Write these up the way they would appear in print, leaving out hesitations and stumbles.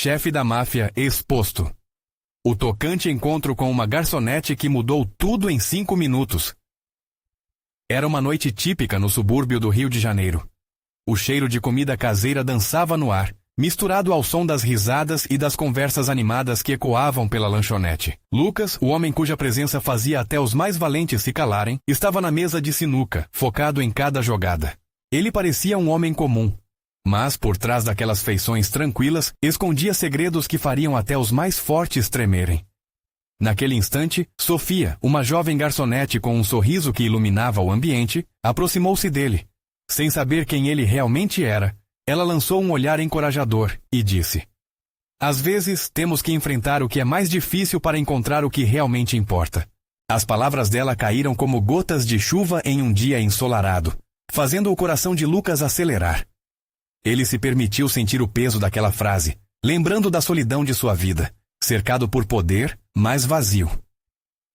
chefe da máfia, exposto. O tocante encontro com uma garçonete que mudou tudo em 5 minutos. Era uma noite típica no subúrbio do Rio de Janeiro. O cheiro de comida caseira dançava no ar, misturado ao som das risadas e das conversas animadas que ecoavam pela lanchonete. Lucas, o homem cuja presença fazia até os mais valentes se calarem, estava na mesa de sinuca, focado em cada jogada. Ele parecia um homem comum, mas por trás daquelas feições tranquilas, escondia segredos que fariam até os mais fortes tremerem. Naquele instante, Sofia, uma jovem garçonete com um sorriso que iluminava o ambiente, aproximou-se dele. Sem saber quem ele realmente era, ela lançou um olhar encorajador e disse: "Às vezes, temos que enfrentar o que é mais difícil para encontrar o que realmente importa." As palavras dela caíram como gotas de chuva em um dia ensolarado, fazendo o coração de Lucas acelerar. Ele se permitiu sentir o peso daquela frase, lembrando da solidão de sua vida, cercado por poder, mas vazio.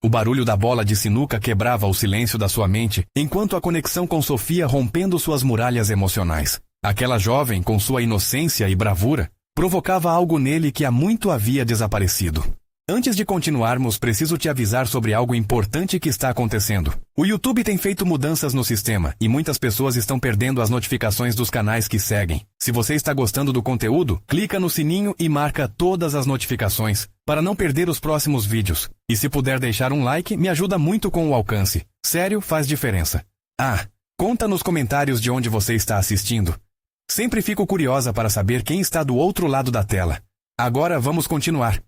O barulho da bola de sinuca quebrava o silêncio da sua mente, enquanto a conexão com Sofia rompendo suas muralhas emocionais. Aquela jovem, com sua inocência e bravura, provocava algo nele que há muito havia desaparecido. Antes de continuarmos, preciso te avisar sobre algo importante que está acontecendo. O YouTube tem feito mudanças no sistema e muitas pessoas estão perdendo as notificações dos canais que seguem. Se você está gostando do conteúdo, clica no sininho e marca todas as notificações para não perder os próximos vídeos. E se puder deixar um like, me ajuda muito com o alcance. Sério, faz diferença. Conta nos comentários de onde você está assistindo. Sempre fico curiosa para saber quem está do outro lado da tela. Agora vamos continuar.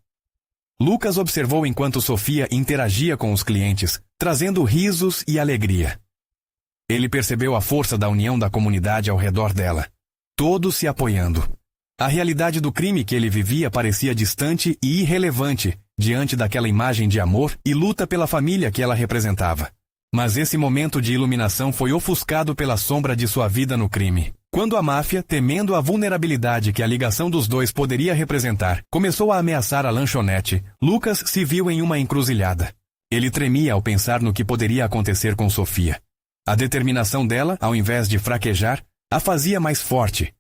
Lucas observou enquanto Sofia interagia com os clientes, trazendo risos e alegria. Ele percebeu a força da união da comunidade ao redor dela, todos se apoiando. A realidade do crime que ele vivia parecia distante e irrelevante diante daquela imagem de amor e luta pela família que ela representava. Mas esse momento de iluminação foi ofuscado pela sombra de sua vida no crime. Quando a máfia, temendo a vulnerabilidade que a ligação dos dois poderia representar, começou a ameaçar a lanchonete, Lucas se viu em uma encruzilhada. Ele tremia ao pensar no que poderia acontecer com Sofia. A determinação dela, ao invés de fraquejar, a fazia mais forte.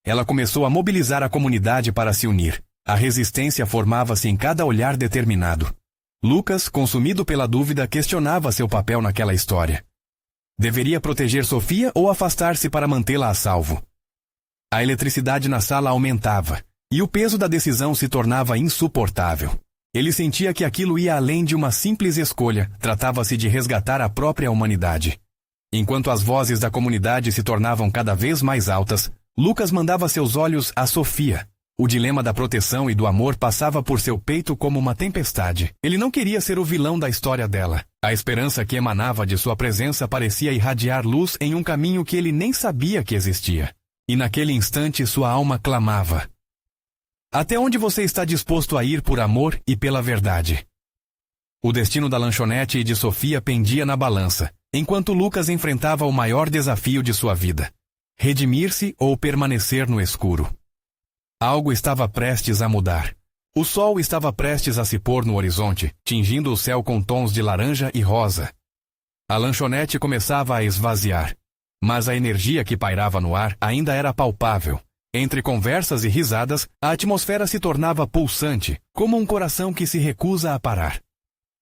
Ela começou a mobilizar a comunidade para se unir. A resistência formava-se em cada olhar determinado. Lucas, consumido pela dúvida, questionava seu papel naquela história. Deveria proteger Sofia ou afastar-se para mantê-la a salvo? A eletricidade na sala aumentava, e o peso da decisão se tornava insuportável. Ele sentia que aquilo ia além de uma simples escolha, tratava-se de resgatar a própria humanidade. Enquanto as vozes da comunidade se tornavam cada vez mais altas, Lucas mandava seus olhos a Sofia. O dilema da proteção e do amor passava por seu peito como uma tempestade. Ele não queria ser o vilão da história dela. A esperança que emanava de sua presença parecia irradiar luz em um caminho que ele nem sabia que existia. E naquele instante sua alma clamava: "Até onde você está disposto a ir por amor e pela verdade?" O destino da lanchonete e de Sofia pendia na balança, enquanto Lucas enfrentava o maior desafio de sua vida: redimir-se ou permanecer no escuro. Algo estava prestes a mudar. O sol estava prestes a se pôr no horizonte, tingindo o céu com tons de laranja e rosa. A lanchonete começava a esvaziar, mas a energia que pairava no ar ainda era palpável. Entre conversas e risadas, a atmosfera se tornava pulsante, como um coração que se recusa a parar.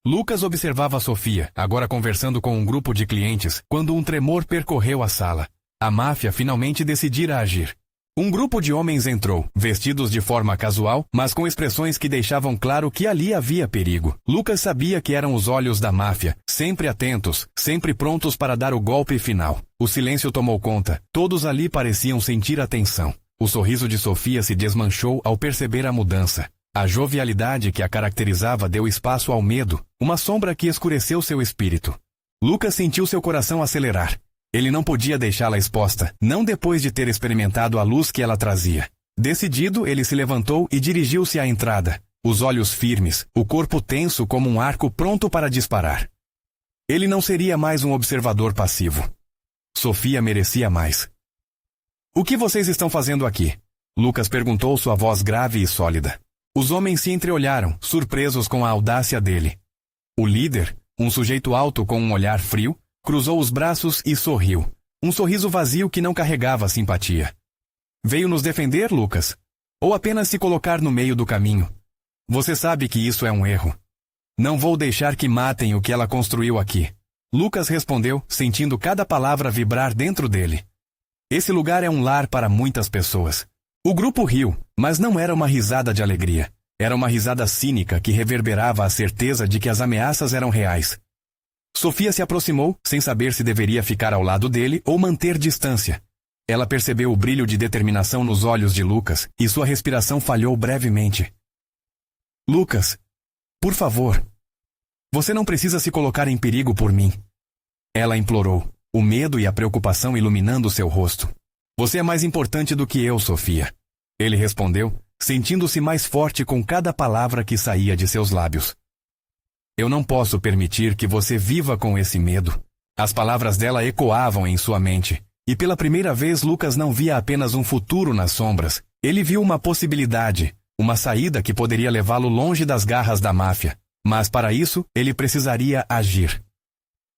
Lucas observava Sofia, agora conversando com um grupo de clientes, quando um tremor percorreu a sala. A máfia finalmente decidira agir. Um grupo de homens entrou, vestidos de forma casual, mas com expressões que deixavam claro que ali havia perigo. Lucas sabia que eram os olhos da máfia, sempre atentos, sempre prontos para dar o golpe final. O silêncio tomou conta, todos ali pareciam sentir a tensão. O sorriso de Sofia se desmanchou ao perceber a mudança. A jovialidade que a caracterizava deu espaço ao medo, uma sombra que escureceu seu espírito. Lucas sentiu seu coração acelerar. Ele não podia deixá-la exposta, não depois de ter experimentado a luz que ela trazia. Decidido, ele se levantou e dirigiu-se à entrada, os olhos firmes, o corpo tenso como um arco pronto para disparar. Ele não seria mais um observador passivo. Sofia merecia mais. "O que vocês estão fazendo aqui?" Lucas perguntou, sua voz grave e sólida. Os homens se entreolharam, surpresos com a audácia dele. O líder, um sujeito alto com um olhar frio, cruzou os braços e sorriu. Um sorriso vazio que não carregava simpatia. "Veio nos defender, Lucas?" Ou apenas se colocar no meio do caminho. Você sabe que isso é um erro. Não vou deixar que matem o que ela construiu aqui. Lucas respondeu, sentindo cada palavra vibrar dentro dele. Esse lugar é um lar para muitas pessoas. O grupo riu, mas não era uma risada de alegria. Era uma risada cínica que reverberava a certeza de que as ameaças eram reais. Sofia se aproximou, sem saber se deveria ficar ao lado dele ou manter distância. Ela percebeu o brilho de determinação nos olhos de Lucas, e sua respiração falhou brevemente. Lucas, por favor. Você não precisa se colocar em perigo por mim. Ela implorou, o medo e a preocupação iluminando seu rosto. Você é mais importante do que eu, Sofia. Ele respondeu, sentindo-se mais forte com cada palavra que saía de seus lábios. Eu não posso permitir que você viva com esse medo. As palavras dela ecoavam em sua mente, e pela primeira vez Lucas não via apenas um futuro nas sombras. Ele viu uma possibilidade, uma saída que poderia levá-lo longe das garras da máfia. Mas para isso, ele precisaria agir.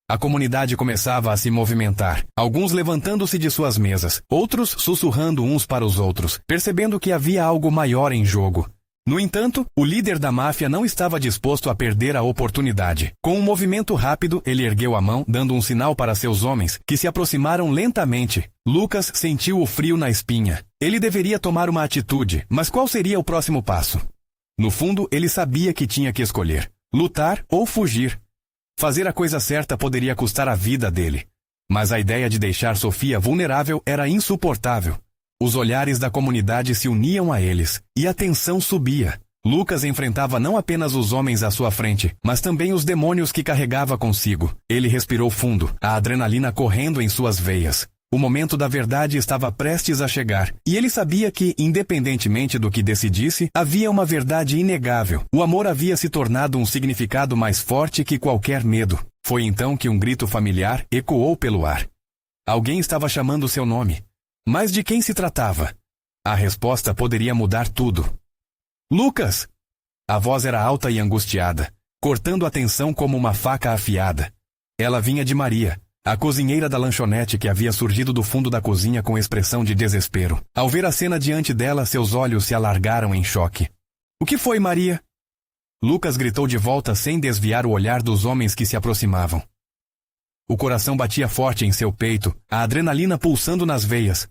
A comunidade começava a se movimentar, alguns levantando-se de suas mesas, outros sussurrando uns para os outros, percebendo que havia algo maior em jogo. No entanto, o líder da máfia não estava disposto a perder a oportunidade. Com um movimento rápido, ele ergueu a mão, dando um sinal para seus homens, que se aproximaram lentamente. Lucas sentiu o frio na espinha. Ele deveria tomar uma atitude, mas qual seria o próximo passo? No fundo, ele sabia que tinha que escolher: lutar ou fugir. Fazer a coisa certa poderia custar a vida dele. Mas a ideia de deixar Sofia vulnerável era insuportável. Os olhares da comunidade se uniam a eles, e a tensão subia. Lucas enfrentava não apenas os homens à sua frente, mas também os demônios que carregava consigo. Ele respirou fundo, a adrenalina correndo em suas veias. O momento da verdade estava prestes a chegar, e ele sabia que, independentemente do que decidisse, havia uma verdade inegável. O amor havia se tornado um significado mais forte que qualquer medo. Foi então que um grito familiar ecoou pelo ar. Alguém estava chamando seu nome. Mas de quem se tratava? A resposta poderia mudar tudo. Lucas! A voz era alta e angustiada, cortando a tensão como uma faca afiada. Ela vinha de Maria, a cozinheira da lanchonete que havia surgido do fundo da cozinha com expressão de desespero. Ao ver a cena diante dela, seus olhos se alargaram em choque. O que foi, Maria? Lucas gritou de volta sem desviar o olhar dos homens que se aproximavam. O coração batia forte em seu peito, a adrenalina pulsando nas veias.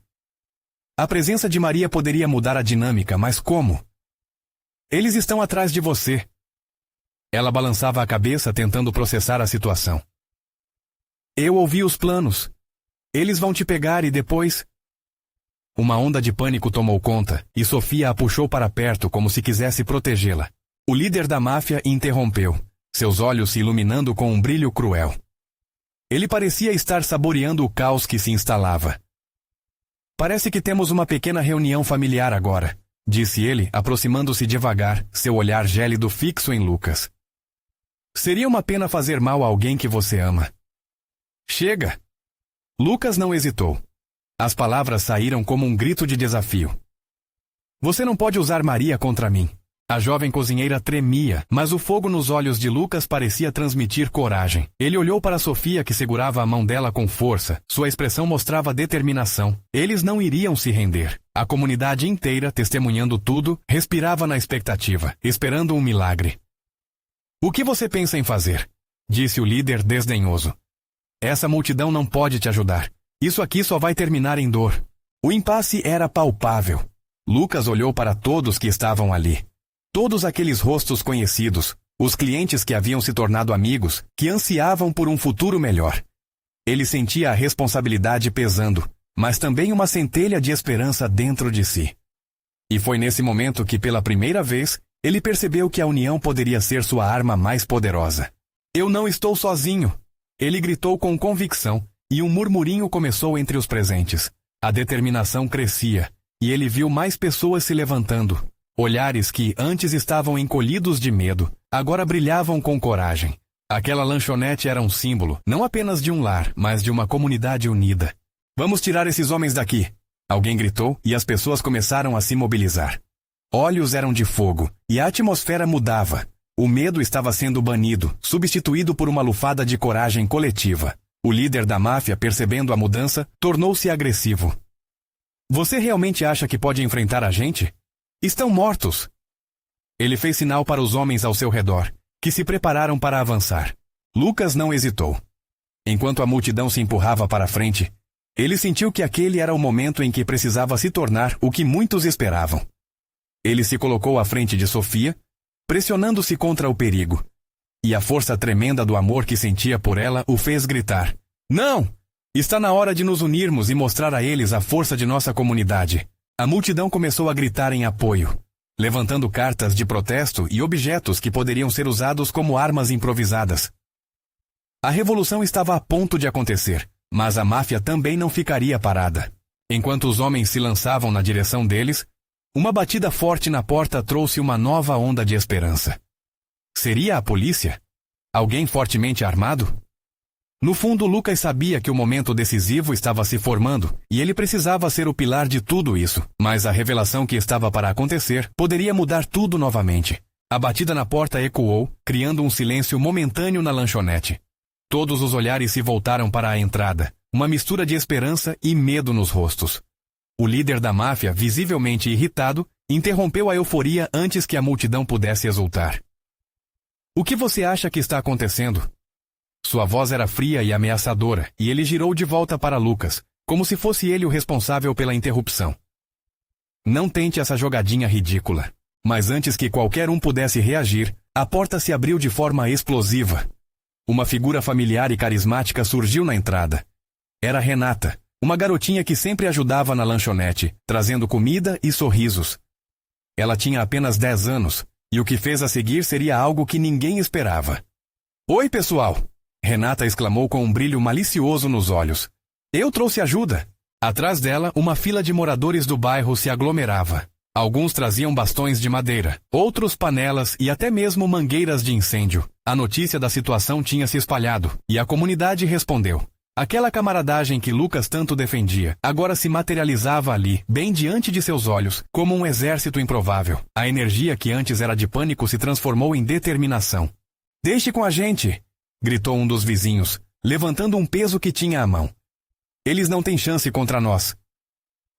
A presença de Maria poderia mudar a dinâmica, mas como? Eles estão atrás de você. Ela balançava a cabeça tentando processar a situação. Eu ouvi os planos. Eles vão te pegar e depois... Uma onda de pânico tomou conta, e Sofia a puxou para perto como se quisesse protegê-la. O líder da máfia interrompeu, seus olhos se iluminando com um brilho cruel. Ele parecia estar saboreando o caos que se instalava. Parece que temos uma pequena reunião familiar agora, disse ele, aproximando-se devagar, seu olhar gélido fixo em Lucas. Seria uma pena fazer mal a alguém que você ama. Chega! Lucas não hesitou. As palavras saíram como um grito de desafio. Você não pode usar Maria contra mim. A jovem cozinheira tremia, mas o fogo nos olhos de Lucas parecia transmitir coragem. Ele olhou para Sofia, que segurava a mão dela com força. Sua expressão mostrava determinação. Eles não iriam se render. A comunidade inteira, testemunhando tudo, respirava na expectativa, esperando um milagre. O que você pensa em fazer? Disse o líder desdenhoso. Essa multidão não pode te ajudar. Isso aqui só vai terminar em dor. O impasse era palpável. Lucas olhou para todos que estavam ali. Todos aqueles rostos conhecidos, os clientes que haviam se tornado amigos, que ansiavam por um futuro melhor. Ele sentia a responsabilidade pesando, mas também uma centelha de esperança dentro de si. E foi nesse momento que, pela primeira vez, ele percebeu que a união poderia ser sua arma mais poderosa. Eu não estou sozinho! Ele gritou com convicção, e um murmurinho começou entre os presentes. A determinação crescia, e ele viu mais pessoas se levantando. Olhares que antes estavam encolhidos de medo, agora brilhavam com coragem. Aquela lanchonete era um símbolo, não apenas de um lar, mas de uma comunidade unida. Vamos tirar esses homens daqui! Alguém gritou e as pessoas começaram a se mobilizar. Olhos eram de fogo, e a atmosfera mudava. O medo estava sendo banido, substituído por uma lufada de coragem coletiva. O líder da máfia, percebendo a mudança, tornou-se agressivo. Você realmente acha que pode enfrentar a gente? Estão mortos! Ele fez sinal para os homens ao seu redor, que se prepararam para avançar. Lucas não hesitou. Enquanto a multidão se empurrava para a frente, ele sentiu que aquele era o momento em que precisava se tornar o que muitos esperavam. Ele se colocou à frente de Sofia, pressionando-se contra o perigo. E a força tremenda do amor que sentia por ela o fez gritar: "Não! Está na hora de nos unirmos e mostrar a eles a força de nossa comunidade." A multidão começou a gritar em apoio, levantando cartas de protesto e objetos que poderiam ser usados como armas improvisadas. A revolução estava a ponto de acontecer, mas a máfia também não ficaria parada. Enquanto os homens se lançavam na direção deles, uma batida forte na porta trouxe uma nova onda de esperança. Seria a polícia? Alguém fortemente armado? No fundo, Lucas sabia que o momento decisivo estava se formando e ele precisava ser o pilar de tudo isso. Mas a revelação que estava para acontecer poderia mudar tudo novamente. A batida na porta ecoou, criando um silêncio momentâneo na lanchonete. Todos os olhares se voltaram para a entrada, uma mistura de esperança e medo nos rostos. O líder da máfia, visivelmente irritado, interrompeu a euforia antes que a multidão pudesse exultar. "O que você acha que está acontecendo?" Sua voz era fria e ameaçadora, e ele girou de volta para Lucas, como se fosse ele o responsável pela interrupção. "Não tente essa jogadinha ridícula." Mas antes que qualquer um pudesse reagir, a porta se abriu de forma explosiva. Uma figura familiar e carismática surgiu na entrada. Era Renata, uma garotinha que sempre ajudava na lanchonete, trazendo comida e sorrisos. Ela tinha apenas 10 anos, e o que fez a seguir seria algo que ninguém esperava. "Oi, pessoal!" Renata exclamou com um brilho malicioso nos olhos. "Eu trouxe ajuda." Atrás dela, uma fila de moradores do bairro se aglomerava. Alguns traziam bastões de madeira, outros panelas e até mesmo mangueiras de incêndio. A notícia da situação tinha se espalhado, e a comunidade respondeu. Aquela camaradagem que Lucas tanto defendia, agora se materializava ali, bem diante de seus olhos, como um exército improvável. A energia que antes era de pânico se transformou em determinação. "Deixe com a gente!" gritou um dos vizinhos, levantando um peso que tinha à mão. "Eles não têm chance contra nós."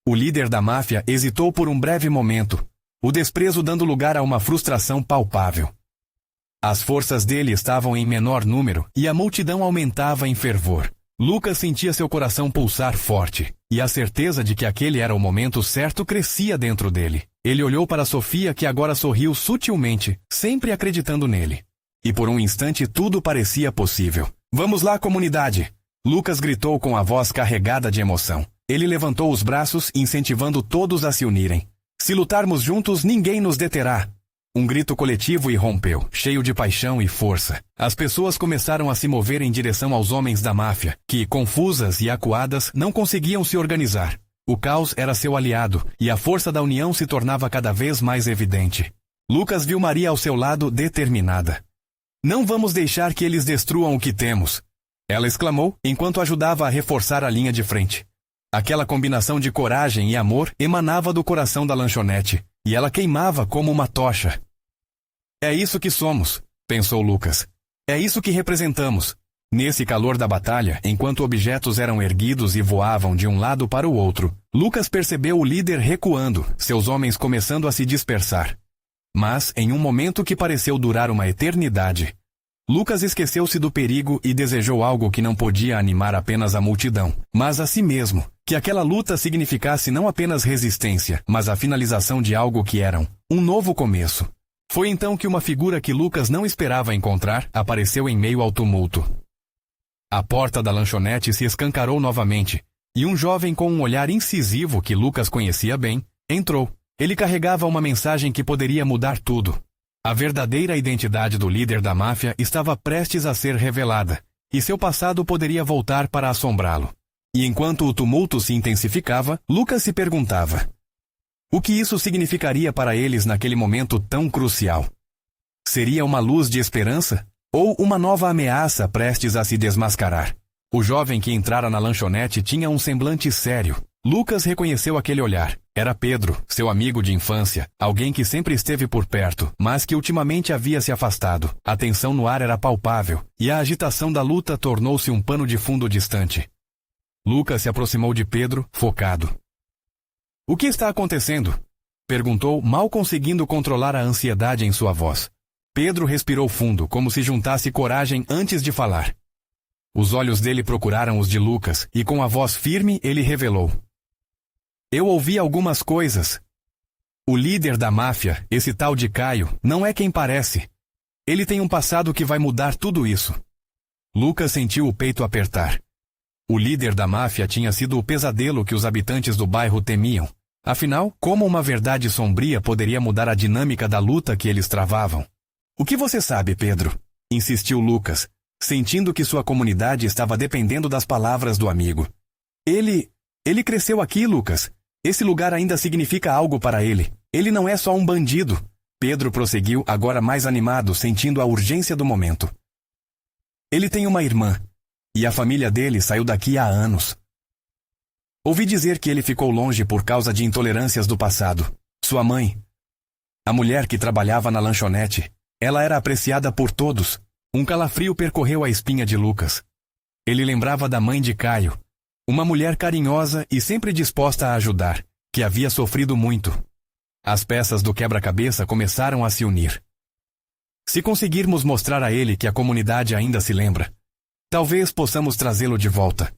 O líder da máfia hesitou por um breve momento, o desprezo dando lugar a uma frustração palpável. As forças dele estavam em menor número e a multidão aumentava em fervor. Lucas sentia seu coração pulsar forte, e a certeza de que aquele era o momento certo crescia dentro dele. Ele olhou para Sofia, que agora sorriu sutilmente, sempre acreditando nele. E por um instante tudo parecia possível. "Vamos lá, comunidade!" Lucas gritou com a voz carregada de emoção. Ele levantou os braços, incentivando todos a se unirem. "Se lutarmos juntos, ninguém nos deterá." Um grito coletivo irrompeu, cheio de paixão e força. As pessoas começaram a se mover em direção aos homens da máfia, que, confusas e acuadas, não conseguiam se organizar. O caos era seu aliado, e a força da união se tornava cada vez mais evidente. Lucas viu Maria ao seu lado, determinada. "Não vamos deixar que eles destruam o que temos," ela exclamou, enquanto ajudava a reforçar a linha de frente. Aquela combinação de coragem e amor emanava do coração da lanchonete, e ela queimava como uma tocha. "É isso que somos," pensou Lucas. "É isso que representamos." Nesse calor da batalha, enquanto objetos eram erguidos e voavam de um lado para o outro, Lucas percebeu o líder recuando, seus homens começando a se dispersar. Mas, em um momento que pareceu durar uma eternidade, Lucas esqueceu-se do perigo e desejou algo que não podia animar apenas a multidão, mas a si mesmo, que aquela luta significasse não apenas resistência, mas a finalização de algo que eram um novo começo. Foi então que uma figura que Lucas não esperava encontrar apareceu em meio ao tumulto. A porta da lanchonete se escancarou novamente, e um jovem com um olhar incisivo que Lucas conhecia bem, entrou. Ele carregava uma mensagem que poderia mudar tudo. A verdadeira identidade do líder da máfia estava prestes a ser revelada, e seu passado poderia voltar para assombrá-lo. E enquanto o tumulto se intensificava, Lucas se perguntava: o que isso significaria para eles naquele momento tão crucial? Seria uma luz de esperança? Ou uma nova ameaça prestes a se desmascarar? O jovem que entrara na lanchonete tinha um semblante sério. Lucas reconheceu aquele olhar. Era Pedro, seu amigo de infância, alguém que sempre esteve por perto, mas que ultimamente havia se afastado. A tensão no ar era palpável, e a agitação da luta tornou-se um pano de fundo distante. Lucas se aproximou de Pedro, focado. O que está acontecendo? Perguntou, mal conseguindo controlar a ansiedade em sua voz. Pedro respirou fundo, como se juntasse coragem antes de falar. Os olhos dele procuraram os de Lucas, e com a voz firme ele revelou. Eu ouvi algumas coisas. O líder da máfia, esse tal de Caio, não é quem parece. Ele tem um passado que vai mudar tudo isso. Lucas sentiu o peito apertar. O líder da máfia tinha sido o pesadelo que os habitantes do bairro temiam. Afinal, como uma verdade sombria poderia mudar a dinâmica da luta que eles travavam? O que você sabe, Pedro? Insistiu Lucas, sentindo que sua comunidade estava dependendo das palavras do amigo. Ele cresceu aqui, Lucas. Esse lugar ainda significa algo para ele. Ele não é só um bandido. Pedro prosseguiu, agora mais animado, sentindo a urgência do momento. Ele tem uma irmã, e a família dele saiu daqui há anos. Ouvi dizer que ele ficou longe por causa de intolerâncias do passado. Sua mãe, a mulher que trabalhava na lanchonete, ela era apreciada por todos. Um calafrio percorreu a espinha de Lucas. Ele lembrava da mãe de Caio, uma mulher carinhosa e sempre disposta a ajudar, que havia sofrido muito. As peças do quebra-cabeça começaram a se unir. Se conseguirmos mostrar a ele que a comunidade ainda se lembra, talvez possamos trazê-lo de volta.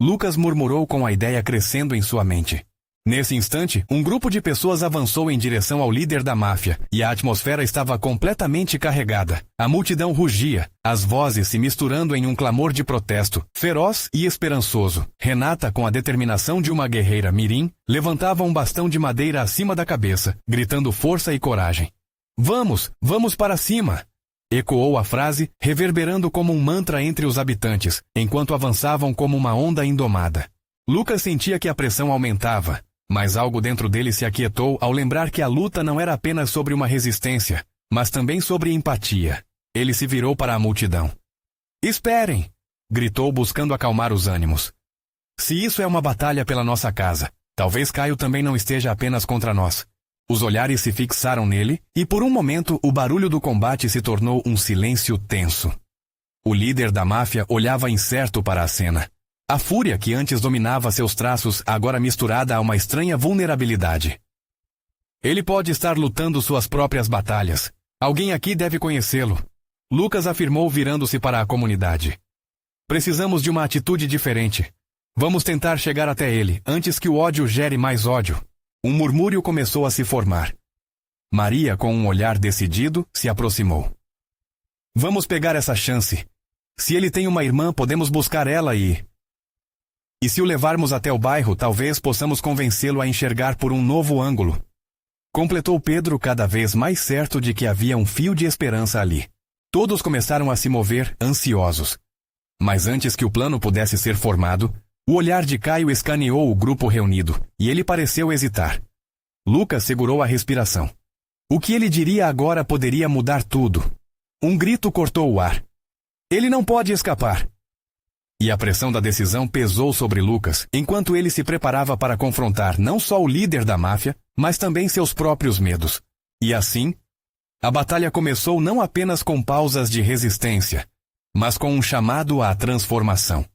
Lucas murmurou com a ideia crescendo em sua mente. Nesse instante, um grupo de pessoas avançou em direção ao líder da máfia, e a atmosfera estava completamente carregada. A multidão rugia, as vozes se misturando em um clamor de protesto, feroz e esperançoso. Renata, com a determinação de uma guerreira mirim, levantava um bastão de madeira acima da cabeça, gritando força e coragem. Vamos para cima! Ecoou a frase, reverberando como um mantra entre os habitantes, enquanto avançavam como uma onda indomada. Lucas sentia que a pressão aumentava, mas algo dentro dele se aquietou ao lembrar que a luta não era apenas sobre uma resistência, mas também sobre empatia. Ele se virou para a multidão. Esperem! Gritou, buscando acalmar os ânimos. Se isso é uma batalha pela nossa casa, talvez Caio também não esteja apenas contra nós. Os olhares se fixaram nele, e por um momento o barulho do combate se tornou um silêncio tenso. O líder da máfia olhava incerto para a cena. A fúria que antes dominava seus traços, agora misturada a uma estranha vulnerabilidade. Ele pode estar lutando suas próprias batalhas. Alguém aqui deve conhecê-lo. Lucas afirmou, virando-se para a comunidade. Precisamos de uma atitude diferente. Vamos tentar chegar até ele, antes que o ódio gere mais ódio. Um murmúrio começou a se formar. Maria, com um olhar decidido, se aproximou. Vamos pegar essa chance. Se ele tem uma irmã, podemos buscar ela e se o levarmos até o bairro, talvez possamos convencê-lo a enxergar por um novo ângulo. Completou Pedro, cada vez mais certo de que havia um fio de esperança ali. Todos começaram a se mover, ansiosos. Mas antes que o plano pudesse ser formado, o olhar de Caio escaneou o grupo reunido, e ele pareceu hesitar. Lucas segurou a respiração. O que ele diria agora poderia mudar tudo. Um grito cortou o ar. Ele não pode escapar. E a pressão da decisão pesou sobre Lucas, enquanto ele se preparava para confrontar não só o líder da máfia, mas também seus próprios medos. E assim, a batalha começou não apenas com pausas de resistência, mas com um chamado à transformação.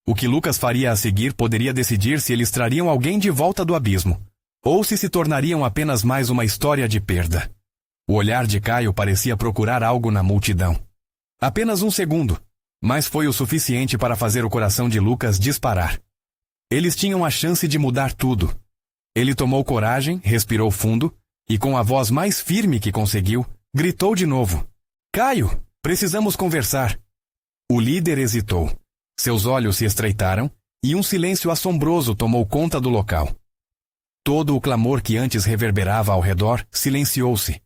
O que Lucas faria a seguir poderia decidir se eles trariam alguém de volta do abismo, ou se tornariam apenas mais uma história de perda. O olhar de Caio parecia procurar algo na multidão. Apenas um segundo, mas foi o suficiente para fazer o coração de Lucas disparar. Eles tinham a chance de mudar tudo. Ele tomou coragem, respirou fundo, e com a voz mais firme que conseguiu, gritou de novo. Caio, precisamos conversar. O líder hesitou. Seus olhos se estreitaram, e um silêncio assombroso tomou conta do local. Todo o clamor que antes reverberava ao redor silenciou-se.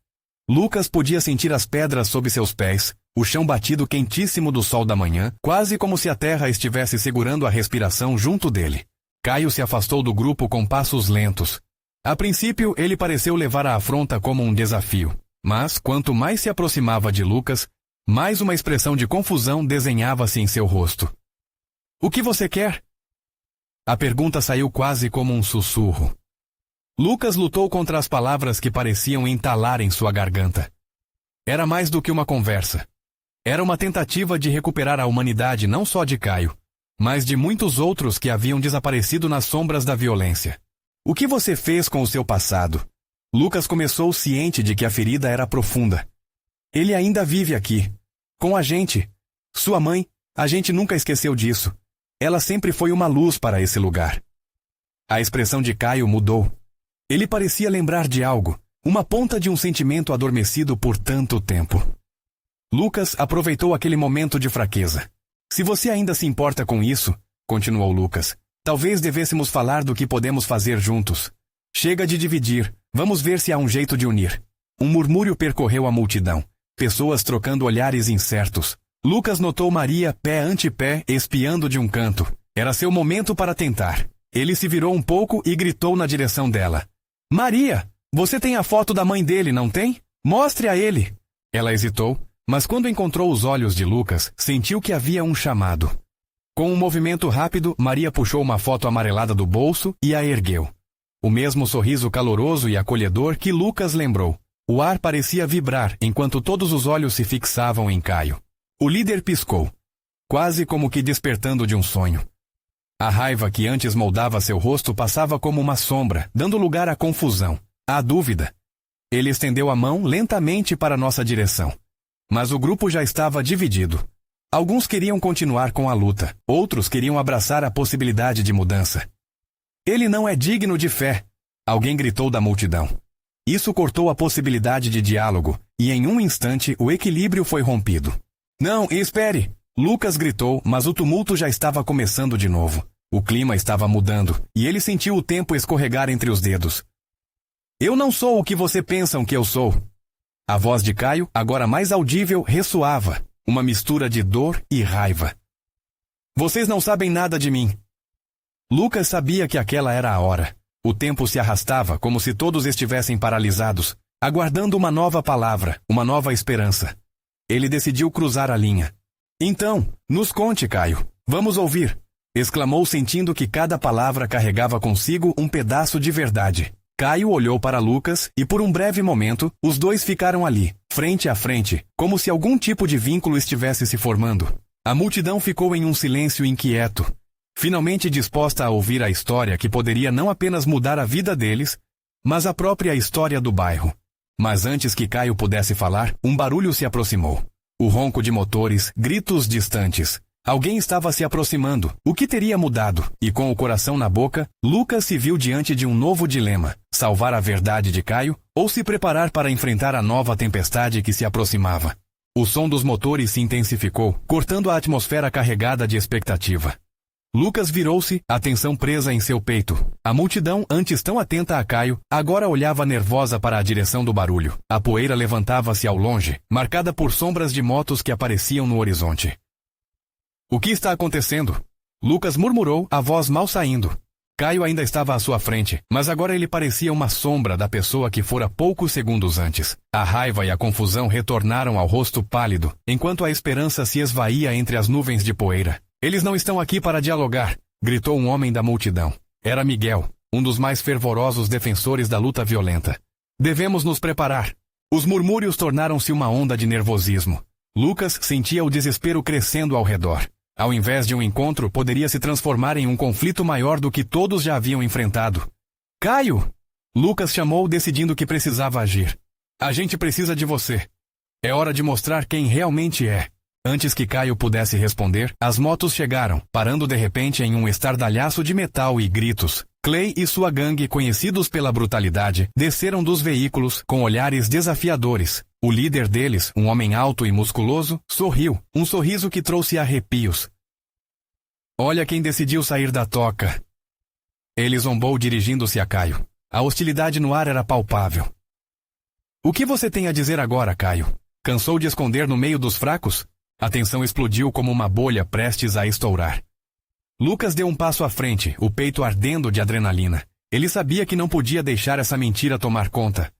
Lucas podia sentir as pedras sob seus pés, o chão batido quentíssimo do sol da manhã, quase como se a terra estivesse segurando a respiração junto dele. Caio se afastou do grupo com passos lentos. A princípio, ele pareceu levar a afronta como um desafio, mas, quanto mais se aproximava de Lucas, mais uma expressão de confusão desenhava-se em seu rosto. O que você quer? A pergunta saiu quase como um sussurro. Lucas lutou contra as palavras que pareciam entalar em sua garganta. Era mais do que uma conversa. Era uma tentativa de recuperar a humanidade não só de Caio, mas de muitos outros que haviam desaparecido nas sombras da violência. O que você fez com o seu passado? Lucas começou ciente de que a ferida era profunda. Ele ainda vive aqui. Com a gente. Sua mãe, a gente nunca esqueceu disso. Ela sempre foi uma luz para esse lugar. A expressão de Caio mudou. Ele parecia lembrar de algo, uma ponta de um sentimento adormecido por tanto tempo. Lucas aproveitou aquele momento de fraqueza. Se você ainda se importa com isso, continuou Lucas, talvez devêssemos falar do que podemos fazer juntos. Chega de dividir, vamos ver se há um jeito de unir. Um murmúrio percorreu a multidão. Pessoas trocando olhares incertos. Lucas notou Maria pé ante pé espiando de um canto. Era seu momento para tentar. Ele se virou um pouco e gritou na direção dela. Maria, você tem a foto da mãe dele, não tem? Mostre a ele. Ela hesitou, mas quando encontrou os olhos de Lucas, sentiu que havia um chamado. Com um movimento rápido, Maria puxou uma foto amarelada do bolso e a ergueu. O mesmo sorriso caloroso e acolhedor que Lucas lembrou. O ar parecia vibrar enquanto todos os olhos se fixavam em Caio. O líder piscou, quase como que despertando de um sonho. A raiva que antes moldava seu rosto passava como uma sombra, dando lugar à confusão, à dúvida. Ele estendeu a mão lentamente para nossa direção. Mas o grupo já estava dividido. Alguns queriam continuar com a luta, outros queriam abraçar a possibilidade de mudança. Ele não é digno de fé, alguém gritou da multidão. Isso cortou a possibilidade de diálogo, e em um instante o equilíbrio foi rompido. Não, espere! Lucas gritou, mas o tumulto já estava começando de novo. O clima estava mudando, e ele sentiu o tempo escorregar entre os dedos. Eu não sou o que você pensam que eu sou. A voz de Caio, agora mais audível, ressoava, uma mistura de dor e raiva. Vocês não sabem nada de mim. Lucas sabia que aquela era a hora. O tempo se arrastava como se todos estivessem paralisados, aguardando uma nova palavra, uma nova esperança. Ele decidiu cruzar a linha. Então, nos conte, Caio. Vamos ouvir, exclamou sentindo que cada palavra carregava consigo um pedaço de verdade. Caio olhou para Lucas e por um breve momento, os dois ficaram ali, frente a frente, como se algum tipo de vínculo estivesse se formando. A multidão ficou em um silêncio inquieto, finalmente disposta a ouvir a história que poderia não apenas mudar a vida deles, mas a própria história do bairro. Mas antes que Caio pudesse falar, um barulho se aproximou. O ronco de motores, gritos distantes. Alguém estava se aproximando. O que teria mudado? E com o coração na boca, Lucas se viu diante de um novo dilema: salvar a verdade de Caio ou se preparar para enfrentar a nova tempestade que se aproximava. O som dos motores se intensificou, cortando a atmosfera carregada de expectativa. Lucas virou-se, atenção presa em seu peito. A multidão, antes tão atenta a Caio, agora olhava nervosa para a direção do barulho. A poeira levantava-se ao longe, marcada por sombras de motos que apareciam no horizonte. O que está acontecendo? Lucas murmurou, a voz mal saindo. Caio ainda estava à sua frente, mas agora ele parecia uma sombra da pessoa que fora poucos segundos antes. A raiva e a confusão retornaram ao rosto pálido, enquanto a esperança se esvaía entre as nuvens de poeira. Eles não estão aqui para dialogar, gritou um homem da multidão. Era Miguel, um dos mais fervorosos defensores da luta violenta. Devemos nos preparar. Os murmúrios tornaram-se uma onda de nervosismo. Lucas sentia o desespero crescendo ao redor. Ao invés de um encontro, poderia se transformar em um conflito maior do que todos já haviam enfrentado. Caio! Lucas chamou, decidindo que precisava agir. A gente precisa de você. É hora de mostrar quem realmente é. Antes que Caio pudesse responder, as motos chegaram, parando de repente em um estardalhaço de metal e gritos. Clay e sua gangue, conhecidos pela brutalidade, desceram dos veículos com olhares desafiadores. O líder deles, um homem alto e musculoso, sorriu, um sorriso que trouxe arrepios. Olha quem decidiu sair da toca. Ele zombou dirigindo-se a Caio. A hostilidade no ar era palpável. O que você tem a dizer agora, Caio? Cansou de esconder no meio dos fracos? A tensão explodiu como uma bolha prestes a estourar. Lucas deu um passo à frente, o peito ardendo de adrenalina. Ele sabia que não podia deixar essa mentira tomar conta.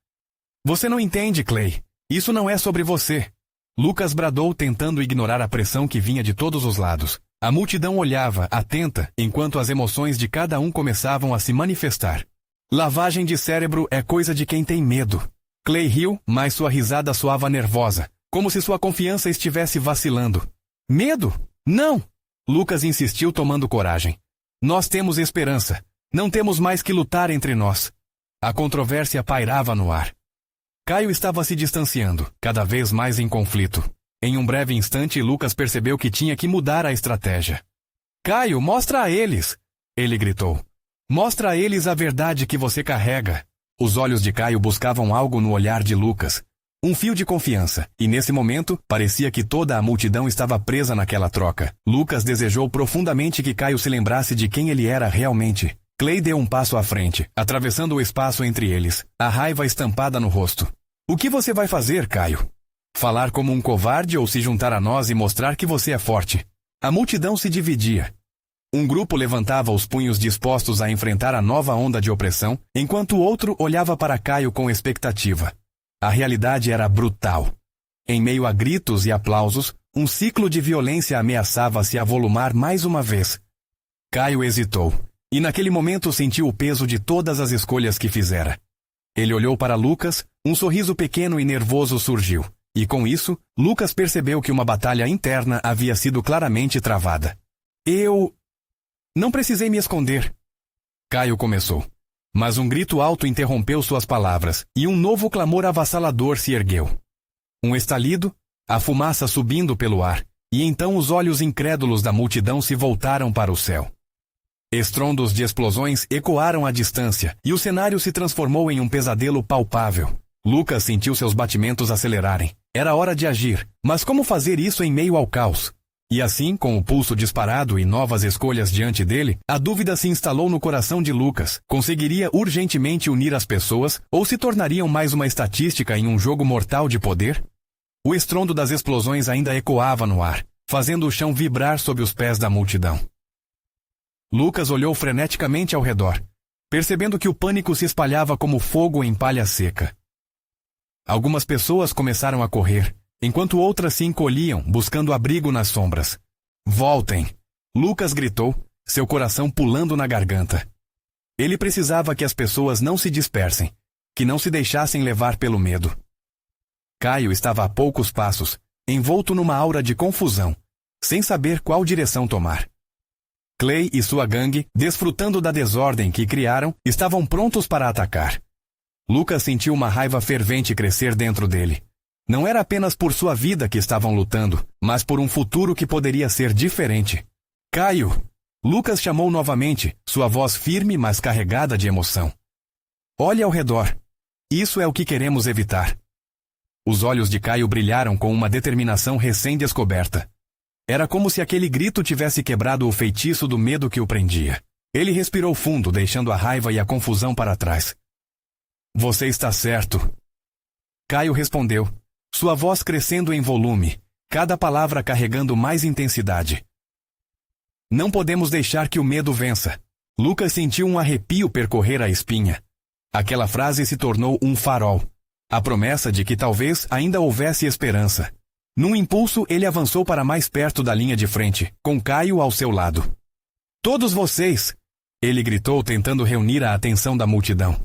Você não entende, Clay. Isso não é sobre você. Lucas bradou, tentando ignorar a pressão que vinha de todos os lados. A multidão olhava, atenta, enquanto as emoções de cada um começavam a se manifestar. Lavagem de cérebro é coisa de quem tem medo. Clay riu, mas sua risada soava nervosa, como se sua confiança estivesse vacilando. Medo? Não! Lucas insistiu, tomando coragem. Nós temos esperança. Não temos mais que lutar entre nós. A controvérsia pairava no ar. Caio estava se distanciando, cada vez mais em conflito. Em um breve instante, Lucas percebeu que tinha que mudar a estratégia. Caio, mostra a eles! Ele gritou. Mostra a eles a verdade que você carrega. Os olhos de Caio buscavam algo no olhar de Lucas. Um fio de confiança, e nesse momento, parecia que toda a multidão estava presa naquela troca. Lucas desejou profundamente que Caio se lembrasse de quem ele era realmente. Clay deu um passo à frente, atravessando o espaço entre eles, a raiva estampada no rosto. O que você vai fazer, Caio? Falar como um covarde ou se juntar a nós e mostrar que você é forte? A multidão se dividia. Um grupo levantava os punhos dispostos a enfrentar a nova onda de opressão, enquanto o outro olhava para Caio com expectativa. A realidade era brutal. Em meio a gritos e aplausos, um ciclo de violência ameaçava se avolumar mais uma vez. Caio hesitou, e naquele momento sentiu o peso de todas as escolhas que fizera. Ele olhou para Lucas, um sorriso pequeno e nervoso surgiu, e com isso, Lucas percebeu que uma batalha interna havia sido claramente travada. Não precisei me esconder. Caio começou. Mas um grito alto interrompeu suas palavras, e um novo clamor avassalador se ergueu. Um estalido, a fumaça subindo pelo ar, e então os olhos incrédulos da multidão se voltaram para o céu. Estrondos de explosões ecoaram à distância, e o cenário se transformou em um pesadelo palpável. Lucas sentiu seus batimentos acelerarem. Era hora de agir, mas como fazer isso em meio ao caos? E assim, com o pulso disparado e novas escolhas diante dele, a dúvida se instalou no coração de Lucas. Conseguiria urgentemente unir as pessoas, ou se tornariam mais uma estatística em um jogo mortal de poder? O estrondo das explosões ainda ecoava no ar, fazendo o chão vibrar sob os pés da multidão. Lucas olhou freneticamente ao redor, percebendo que o pânico se espalhava como fogo em palha seca. Algumas pessoas começaram a correr, enquanto outras se encolhiam, buscando abrigo nas sombras. Voltem! Lucas gritou, seu coração pulando na garganta. Ele precisava que as pessoas não se dispersem, que não se deixassem levar pelo medo. Caio estava a poucos passos, envolto numa aura de confusão, sem saber qual direção tomar. Clay e sua gangue, desfrutando da desordem que criaram, estavam prontos para atacar. Lucas sentiu uma raiva fervente crescer dentro dele. Não era apenas por sua vida que estavam lutando, mas por um futuro que poderia ser diferente. Caio! Lucas chamou novamente, sua voz firme mas carregada de emoção. Olhe ao redor. Isso é o que queremos evitar. Os olhos de Caio brilharam com uma determinação recém-descoberta. Era como se aquele grito tivesse quebrado o feitiço do medo que o prendia. Ele respirou fundo, deixando a raiva e a confusão para trás. Você está certo. Caio respondeu, sua voz crescendo em volume, cada palavra carregando mais intensidade. Não podemos deixar que o medo vença. Lucas sentiu um arrepio percorrer a espinha. Aquela frase se tornou um farol. A promessa de que talvez ainda houvesse esperança. Num impulso, ele avançou para mais perto da linha de frente, com Caio ao seu lado. Todos vocês! Ele gritou, tentando reunir a atenção da multidão.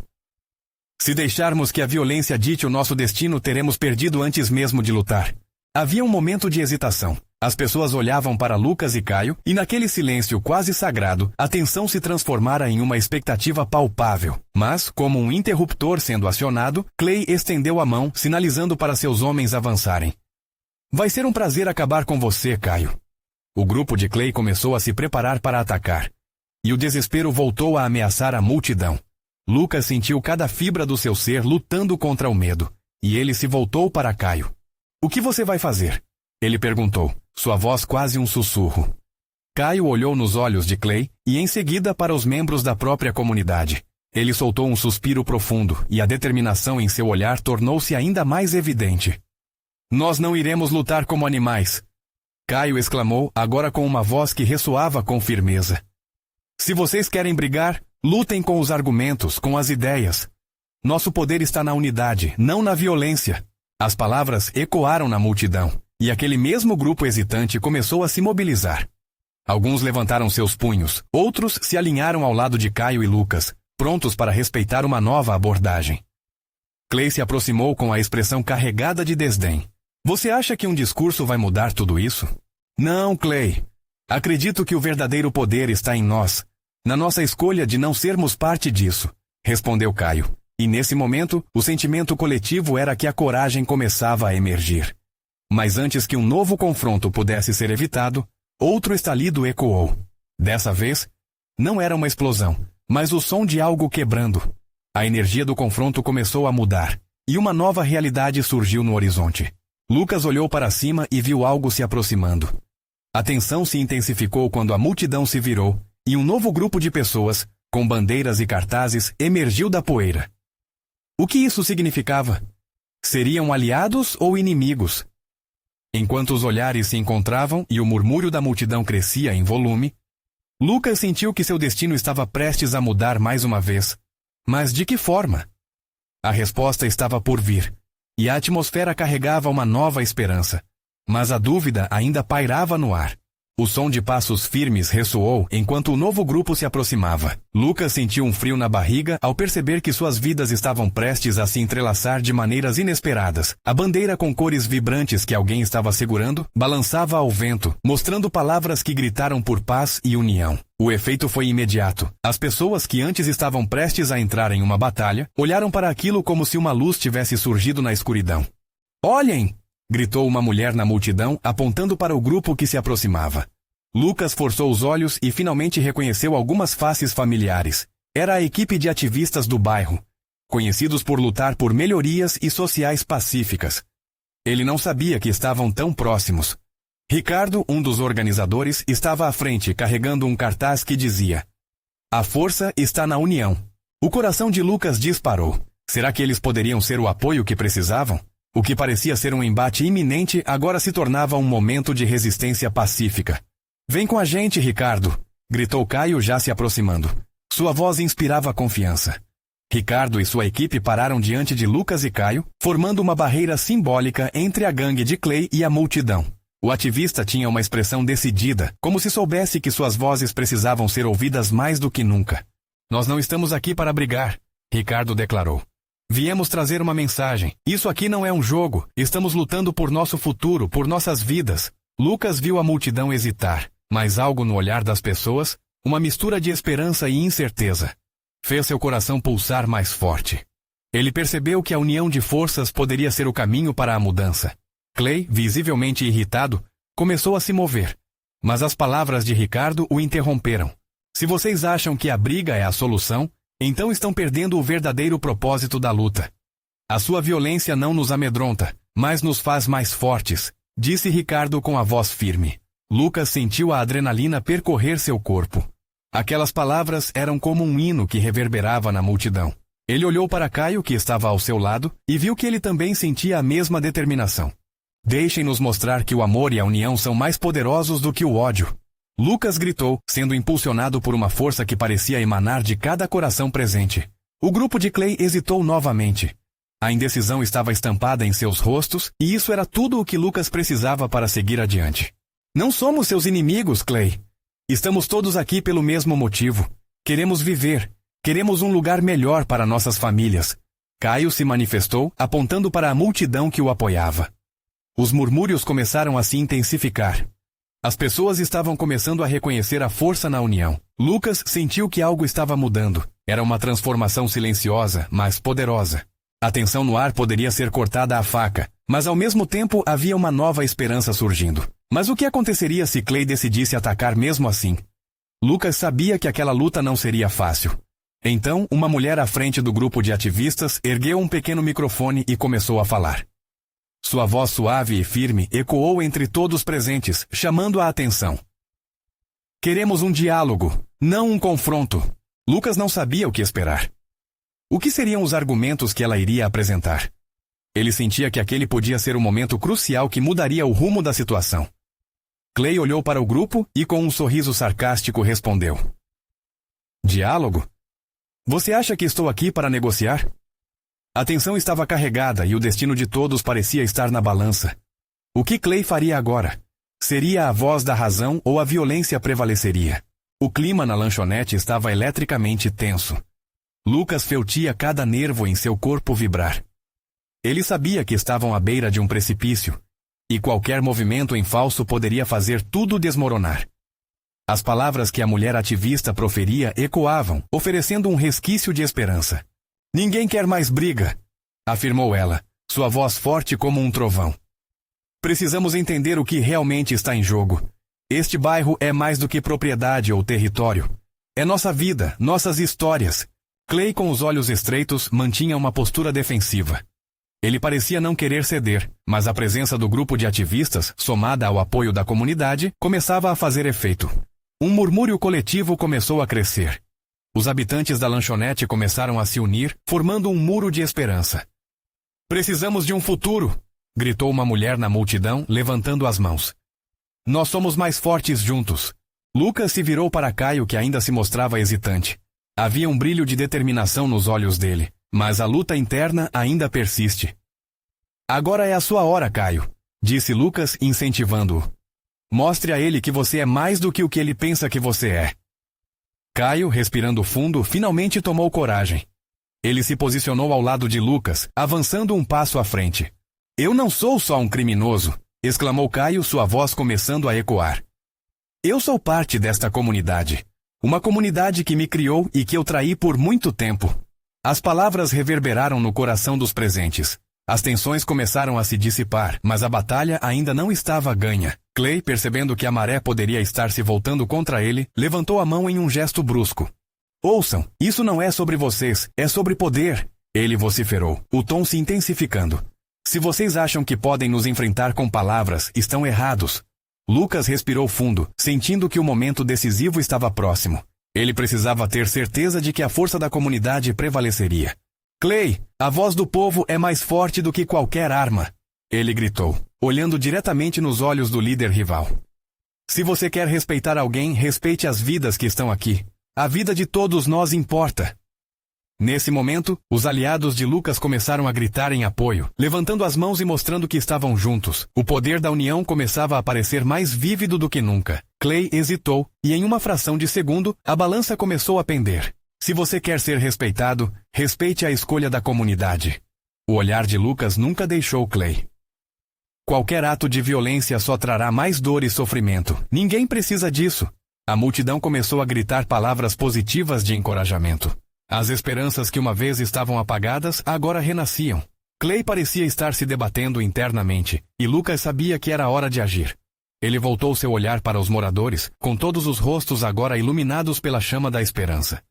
Se deixarmos que a violência dite o nosso destino, teremos perdido antes mesmo de lutar. Havia um momento de hesitação. As pessoas olhavam para Lucas e Caio, e naquele silêncio quase sagrado, a tensão se transformara em uma expectativa palpável. Mas, como um interruptor sendo acionado, Clay estendeu a mão, sinalizando para seus homens avançarem. Vai ser um prazer acabar com você, Caio. O grupo de Clay começou a se preparar para atacar. E o desespero voltou a ameaçar a multidão. Lucas sentiu cada fibra do seu ser lutando contra o medo, e ele se voltou para Caio. O que você vai fazer? Ele perguntou, sua voz quase um sussurro. Caio olhou nos olhos de Clay, e em seguida para os membros da própria comunidade. Ele soltou um suspiro profundo, e a determinação em seu olhar tornou-se ainda mais evidente. Nós não iremos lutar como animais. Caio exclamou, agora com uma voz que ressoava com firmeza. Se vocês querem brigar, lutem com os argumentos, com as ideias. Nosso poder está na unidade, não na violência. As palavras ecoaram na multidão, e aquele mesmo grupo hesitante começou a se mobilizar. Alguns levantaram seus punhos, outros se alinharam ao lado de Caio e Lucas, prontos para respeitar uma nova abordagem. Clay se aproximou com a expressão carregada de desdém. Você acha que um discurso vai mudar tudo isso? Não, Clay. Acredito que o verdadeiro poder está em nós, na nossa escolha de não sermos parte disso, respondeu Caio. E nesse momento, o sentimento coletivo era que a coragem começava a emergir. Mas antes que um novo confronto pudesse ser evitado, outro estalido ecoou. Dessa vez, não era uma explosão, mas o som de algo quebrando. A energia do confronto começou a mudar, e uma nova realidade surgiu no horizonte. Lucas olhou para cima e viu algo se aproximando. A tensão se intensificou quando a multidão se virou, e um novo grupo de pessoas, com bandeiras e cartazes, emergiu da poeira. O que isso significava? Seriam aliados ou inimigos? Enquanto os olhares se encontravam e o murmúrio da multidão crescia em volume, Lucas sentiu que seu destino estava prestes a mudar mais uma vez. Mas de que forma? A resposta estava por vir, e a atmosfera carregava uma nova esperança. Mas a dúvida ainda pairava no ar. O som de passos firmes ressoou enquanto o novo grupo se aproximava. Lucas sentiu um frio na barriga ao perceber que suas vidas estavam prestes a se entrelaçar de maneiras inesperadas. A bandeira com cores vibrantes que alguém estava segurando balançava ao vento, mostrando palavras que gritaram por paz e união. O efeito foi imediato. As pessoas que antes estavam prestes a entrar em uma batalha olharam para aquilo como se uma luz tivesse surgido na escuridão. "Olhem!" gritou uma mulher na multidão, apontando para o grupo que se aproximava. Lucas forçou os olhos e finalmente reconheceu algumas faces familiares. Era a equipe de ativistas do bairro, conhecidos por lutar por melhorias e sociais pacíficas. Ele não sabia que estavam tão próximos. Ricardo, um dos organizadores, estava à frente carregando um cartaz que dizia: "A força está na união." O coração de Lucas disparou. Será que eles poderiam ser o apoio que precisavam? O que parecia ser um embate iminente agora se tornava um momento de resistência pacífica. "Vem com a gente, Ricardo!" gritou Caio já se aproximando. Sua voz inspirava confiança. Ricardo e sua equipe pararam diante de Lucas e Caio, formando uma barreira simbólica entre a gangue de Clay e a multidão. O ativista tinha uma expressão decidida, como se soubesse que suas vozes precisavam ser ouvidas mais do que nunca. "Nós não estamos aqui para brigar", Ricardo declarou. "Viemos trazer uma mensagem. Isso aqui não é um jogo. Estamos lutando por nosso futuro, por nossas vidas." Lucas viu a multidão hesitar, mas algo no olhar das pessoas, uma mistura de esperança e incerteza, fez seu coração pulsar mais forte. Ele percebeu que a união de forças poderia ser o caminho para a mudança. Clay, visivelmente irritado, começou a se mover, mas as palavras de Ricardo o interromperam. "Se vocês acham que a briga é a solução, então estão perdendo o verdadeiro propósito da luta. A sua violência não nos amedronta, mas nos faz mais fortes", disse Ricardo com a voz firme. Lucas sentiu a adrenalina percorrer seu corpo. Aquelas palavras eram como um hino que reverberava na multidão. Ele olhou para Caio, que estava ao seu lado, e viu que ele também sentia a mesma determinação. "Deixem-nos mostrar que o amor e a união são mais poderosos do que o ódio." Lucas gritou, sendo impulsionado por uma força que parecia emanar de cada coração presente. O grupo de Clay hesitou novamente. A indecisão estava estampada em seus rostos, e isso era tudo o que Lucas precisava para seguir adiante. "Não somos seus inimigos, Clay. Estamos todos aqui pelo mesmo motivo. Queremos viver. Queremos um lugar melhor para nossas famílias." Caio se manifestou, apontando para a multidão que o apoiava. Os murmúrios começaram a se intensificar. As pessoas estavam começando a reconhecer a força na união. Lucas sentiu que algo estava mudando. Era uma transformação silenciosa, mas poderosa. A tensão no ar poderia ser cortada à faca, mas ao mesmo tempo havia uma nova esperança surgindo. Mas o que aconteceria se Clay decidisse atacar mesmo assim? Lucas sabia que aquela luta não seria fácil. Então, uma mulher à frente do grupo de ativistas ergueu um pequeno microfone e começou a falar. Sua voz suave e firme ecoou entre todos presentes, chamando a atenção. "Queremos um diálogo, não um confronto." Lucas não sabia o que esperar. O que seriam os argumentos que ela iria apresentar? Ele sentia que aquele podia ser o momento crucial que mudaria o rumo da situação. Clay olhou para o grupo e com um sorriso sarcástico respondeu: "Diálogo? Você acha que estou aqui para negociar?" A tensão estava carregada e o destino de todos parecia estar na balança. O que Clay faria agora? Seria a voz da razão ou a violência prevaleceria? O clima na lanchonete estava eletricamente tenso. Lucas sentia cada nervo em seu corpo vibrar. Ele sabia que estavam à beira de um precipício, e qualquer movimento em falso poderia fazer tudo desmoronar. As palavras que a mulher ativista proferia ecoavam, oferecendo um resquício de esperança. Ninguém quer mais briga, afirmou ela, sua voz forte como um trovão. Precisamos entender o que realmente está em jogo. Este bairro é mais do que propriedade ou território. É nossa vida, nossas histórias. Clay, com os olhos estreitos, mantinha uma postura defensiva. Ele parecia não querer ceder, mas a presença do grupo de ativistas, somada ao apoio da comunidade, começava a fazer efeito. Um murmúrio coletivo começou a crescer. Os habitantes da lanchonete começaram a se unir, formando um muro de esperança. Precisamos de um futuro, gritou uma mulher na multidão, levantando as mãos. Nós somos mais fortes juntos. Lucas se virou para Caio, que ainda se mostrava hesitante. Havia um brilho de determinação nos olhos dele, mas a luta interna ainda persiste. Agora é a sua hora, Caio, disse Lucas, incentivando-o. Mostre a ele que você é mais do que o que ele pensa que você é. Caio, respirando fundo, finalmente tomou coragem. Ele se posicionou ao lado de Lucas, avançando um passo à frente. Eu não sou só um criminoso, exclamou Caio, sua voz começando a ecoar. Eu sou parte desta comunidade. Uma comunidade que me criou e que eu traí por muito tempo. As palavras reverberaram no coração dos presentes. As tensões começaram a se dissipar, mas a batalha ainda não estava ganha. Clay, percebendo que a maré poderia estar se voltando contra ele, levantou a mão em um gesto brusco. Ouçam, isso não é sobre vocês, é sobre poder, ele vociferou, o tom se intensificando. Se vocês acham que podem nos enfrentar com palavras, estão errados. Lucas respirou fundo, sentindo que o momento decisivo estava próximo. Ele precisava ter certeza de que a força da comunidade prevaleceria. Clay, a voz do povo é mais forte do que qualquer arma, ele gritou, olhando diretamente nos olhos do líder rival. Se você quer respeitar alguém, respeite as vidas que estão aqui. A vida de todos nós importa. Nesse momento, os aliados de Lucas começaram a gritar em apoio, levantando as mãos e mostrando que estavam juntos. O poder da união começava a parecer mais vívido do que nunca. Clay hesitou, e em uma fração de segundo, a balança começou a pender. Se você quer ser respeitado, respeite a escolha da comunidade. O olhar de Lucas nunca deixou Clay. Qualquer ato de violência só trará mais dor e sofrimento. Ninguém precisa disso. A multidão começou a gritar palavras positivas de encorajamento. As esperanças que uma vez estavam apagadas agora renasciam. Clay parecia estar se debatendo internamente, e Lucas sabia que era hora de agir. Ele voltou seu olhar para os moradores, com todos os rostos agora iluminados pela chama da esperança.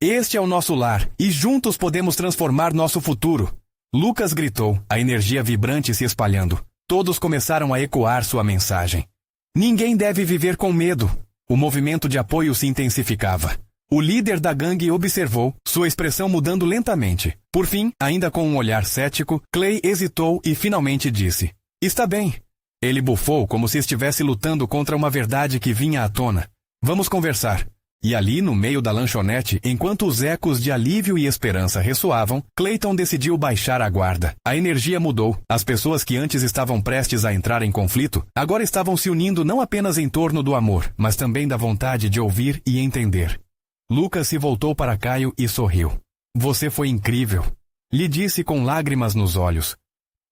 Este é o nosso lar, e juntos podemos transformar nosso futuro. Lucas gritou, a energia vibrante se espalhando. Todos começaram a ecoar sua mensagem. Ninguém deve viver com medo. O movimento de apoio se intensificava. O líder da gangue observou, sua expressão mudando lentamente. Por fim, ainda com um olhar cético, Clay hesitou e finalmente disse: Está bem. Ele bufou como se estivesse lutando contra uma verdade que vinha à tona. Vamos conversar. E ali, no meio da lanchonete, enquanto os ecos de alívio e esperança ressoavam, Clayton decidiu baixar a guarda. A energia mudou. As pessoas que antes estavam prestes a entrar em conflito, agora estavam se unindo não apenas em torno do amor, mas também da vontade de ouvir e entender. Lucas se voltou para Caio e sorriu. Você foi incrível. Lhe disse com lágrimas nos olhos.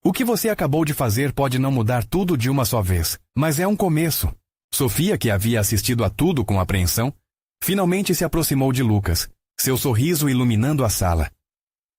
O que você acabou de fazer pode não mudar tudo de uma só vez, mas é um começo. Sofia, que havia assistido a tudo com apreensão, finalmente se aproximou de Lucas, seu sorriso iluminando a sala.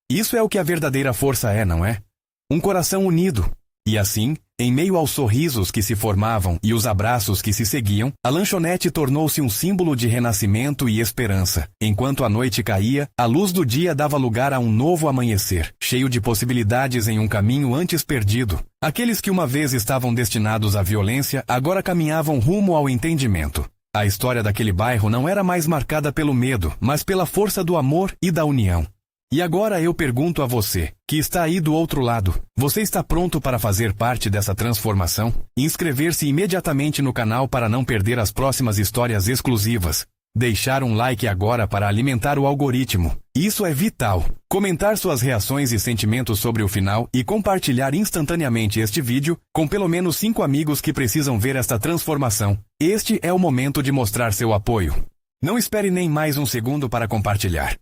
Isso é o que a verdadeira força é, não é? Um coração unido. E assim, em meio aos sorrisos que se formavam e os abraços que se seguiam, a lanchonete tornou-se um símbolo de renascimento e esperança. Enquanto a noite caía, a luz do dia dava lugar a um novo amanhecer, cheio de possibilidades em um caminho antes perdido. Aqueles que uma vez estavam destinados à violência, agora caminhavam rumo ao entendimento. A história daquele bairro não era mais marcada pelo medo, mas pela força do amor e da união. E agora eu pergunto a você, que está aí do outro lado, você está pronto para fazer parte dessa transformação? Inscrever-se imediatamente no canal para não perder as próximas histórias exclusivas. Deixar um like agora para alimentar o algoritmo. Isso é vital. Comentar suas reações e sentimentos sobre o final e compartilhar instantaneamente este vídeo com pelo menos 5 amigos que precisam ver esta transformação. Este é o momento de mostrar seu apoio. Não espere nem mais um segundo para compartilhar.